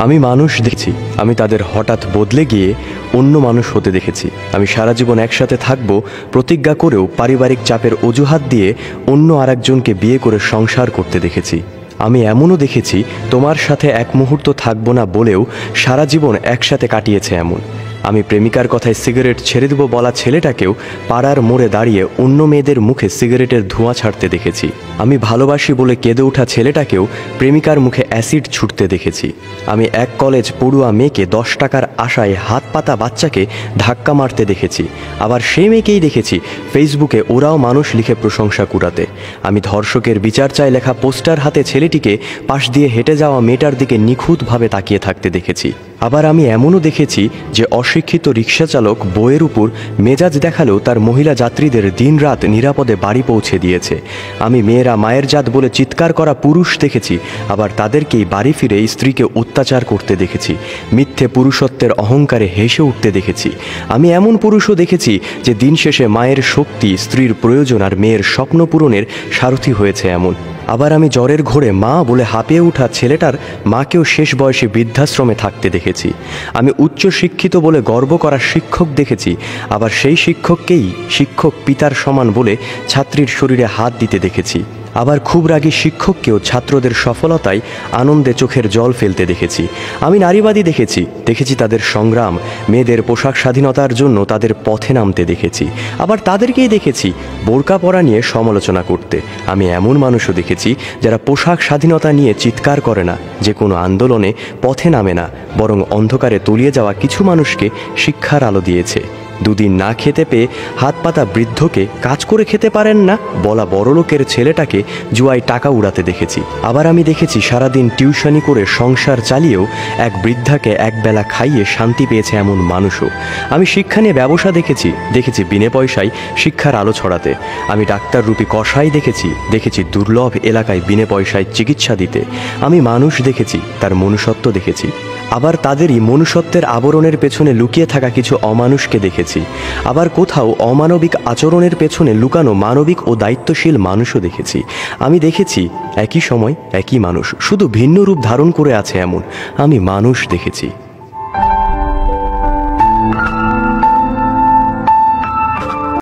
আমি মানুষ দেখছি, আমি তাদের হঠাৎ বদলে গিয়ে অন্য মানুষ হতে দেখেছি। আমি সারা জীবন একসাথে থাকবো প্রতিজ্ঞা করেও পারিবারিক চাপের অজুহাত দিয়ে অন্য আরেকজনকে বিয়ে করে সংসার করতে দেখেছি। আমি এমনও দেখেছি তোমার সাথে এক মুহূর্ত থাকবো না বলেও সারা জীবন একসাথে কাটিয়েছে এমন। আমি প্রেমিকার কথায় সিগারেট ছেড়ে দেব বলা ছেলেটাকেও পাড়ার মোড়ে দাঁড়িয়ে অন্য মেয়েদের মুখে সিগারেটের ধোঁয়া ছাড়তে দেখেছি। আমি ভালোবাসি বলে কেঁদে ওঠা ছেলেটাকেও প্রেমিকার মুখে অ্যাসিড ছুটতে দেখেছি। আমি এক কলেজ পড়ুয়া মেয়েকে 10 টাকার আশায় হাত পাতা বাচ্চাকে ধাক্কা মারতে দেখেছি। আবার সেই মেয়েকেই দেখেছি ফেসবুকে ওরাও মানুষ লিখে প্রশংসা কুড়াতে। আমি ধর্ষকের বিচার চাই লেখা পোস্টার হাতে ছেলেটিকে পাশ দিয়ে হেঁটে যাওয়া মেয়েটার দিকে নিখুঁতভাবে তাকিয়ে থাকতে দেখেছি। আবার আমি এমনও দেখেছি যে অশিক্ষিত রিক্সা চালক বইয়ের উপর মেজাজ দেখালেও তার মহিলা যাত্রীদের দিনরাত নিরাপদে বাড়ি পৌঁছে দিয়েছে। আমি মেয়েরা মায়ের জাত বলে চিৎকার করা পুরুষ দেখেছি, আবার তাদেরকেই বাড়ি ফিরে স্ত্রীকে অত্যাচার করতে দেখেছি, মিথ্যে পুরুষত্বের অহংকারে হেসে উঠতে দেখেছি। আমি এমন পুরুষও দেখেছি যে দিন শেষে মায়ের শক্তি, স্ত্রীর প্রয়োজন আর মেয়ের স্বপ্ন পূরণের সারথি হয়েছে এমন। আবার আমি জ্বরের ঘোরে মা বলে হাঁপিয়ে ওঠা ছেলেটার মাকেও শেষ বয়সে বৃদ্ধাশ্রমে থাকতে দেখেছি। আমি উচ্চ শিক্ষিত বলে গর্ব করা শিক্ষক দেখেছি, আবার সেই শিক্ষককেই শিক্ষক পিতার সমান বলে ছাত্রীর শরীরে হাত দিতে দেখেছি। আবার খুব রাগী শিক্ষককেও ছাত্রদের সফলতায় আনন্দে চোখের জল ফেলতে দেখেছি। আমি নারীবাদী দেখেছি তাদের সংগ্রাম, মেয়েদের পোশাক স্বাধীনতার জন্য তাদের পথে নামতে দেখেছি। আবার তাদেরকেই দেখেছি বোরকা পরা নিয়ে সমালোচনা করতে। আমি এমন মানুষও দেখেছি যারা পোশাক স্বাধীনতা নিয়ে চিৎকার করে না, যে কোনো আন্দোলনে পথে নামে না, বরং অন্ধকারে তলিয়ে যাওয়া কিছু মানুষকে শিক্ষার আলো দিয়েছে। দুদিন না খেতে পেয়ে হাত পাতা বৃদ্ধকে কাজ করে খেতে পারেন না বলা বড়লোকের ছেলেটাকে জুয়ায় টাকা উড়াতে দেখেছি। আবার আমি দেখেছি সারাদিন টিউশনি করে সংসার চালিয়েও এক বৃদ্ধাকে একবেলা খাইয়ে শান্তি পেয়েছে এমন মানুষও। আমি শিক্ষা নিয়ে ব্যবসা দেখেছি বিনে পয়সায় শিক্ষার আলো ছড়াতে। আমি ডাক্তাররূপী কসাই দেখেছি দুর্লভ এলাকায় বিনে পয়সায় চিকিৎসা দিতে। আমি মানুষ দেখেছি, তার মনুষ্যত্ব দেখেছি। আবার তাদেরই মনুষ্যত্বের আবরণের পেছনে লুকিয়ে থাকা কিছু অমানুষকে দেখেছি। আবার কোথাও অমানবিক আচরণের পেছনে লুকানো মানবিক ও দায়িত্বশীল মানুষও দেখেছি। আমি দেখেছি একই সময় একই মানুষ শুধু ভিন্ন রূপ ধারণ করে আছে এমন। আমি মানুষ দেখেছি।